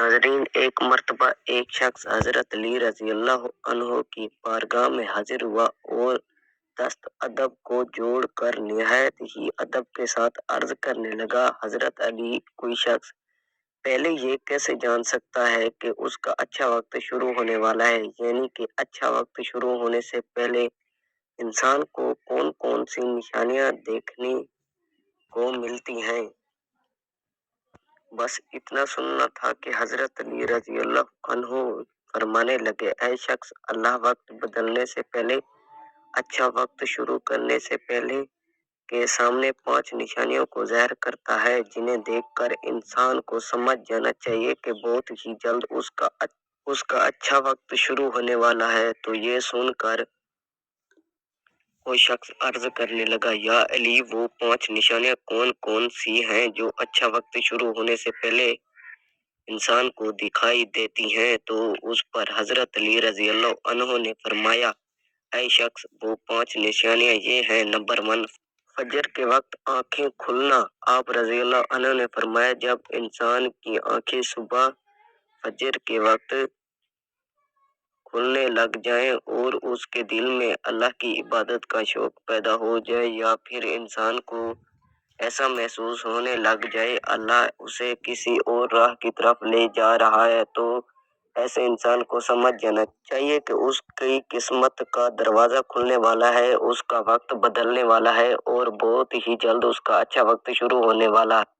حاضرین، ایک مرتبہ ایک شخص حضرت علی رضی اللہ عنہ کی بارگاہ میں حاضر ہوا اور دست ادب کو جوڑ کر نہایت ہی ادب کے ساتھ عرض کرنے لگا: حضرت علی، کوئی شخص پہلے یہ کیسے جان سکتا ہے کہ اس کا اچھا وقت شروع ہونے والا ہے؟ یعنی کہ اچھا وقت شروع ہونے سے پہلے انسان کو کون کون سی نشانیاں دیکھنے کو ملتی ہیں؟ بس اتنا سننا تھا کہ حضرت علی رضی اللہ عنہ فرمانے لگے: اے شخص، اللہ وقت بدلنے سے پہلے، اچھا وقت شروع کرنے سے پہلے کے سامنے 5 نشانیوں کو ظاہر کرتا ہے، جنہیں دیکھ کر انسان کو سمجھ جانا چاہیے کہ بہت ہی جلد اس کا اچھا وقت شروع ہونے والا ہے۔ تو یہ سن کر وہ شخص عرض کرنے لگا: یا علی، وہ 5 نشانیاں کون کون سی ہیں جو اچھا وقت شروع ہونے سے پہلے انسان کو دکھائی دیتی ہیں؟ تو اس پر حضرت علی رضی اللہ عنہ نے فرمایا: اے شخص، وہ 5 نشانیاں یہ ہیں۔ نمبر 1، فجر کے وقت آنکھیں کھلنا۔ آپ رضی اللہ عنہ نے فرمایا: جب انسان کی آنکھیں صبح فجر کے وقت کھلنے لگ جائیں اور اس کے دل میں اللہ کی عبادت کا شوق پیدا ہو جائے، یا پھر انسان کو ایسا محسوس ہونے لگ جائے اللہ اسے کسی اور راہ کی طرف لے جا رہا ہے، تو ایسے انسان کو سمجھ جانا چاہیے کہ اس کی قسمت کا دروازہ کھلنے والا ہے، اس کا وقت بدلنے والا ہے اور بہت ہی جلد اس کا اچھا وقت شروع ہونے والا ہے۔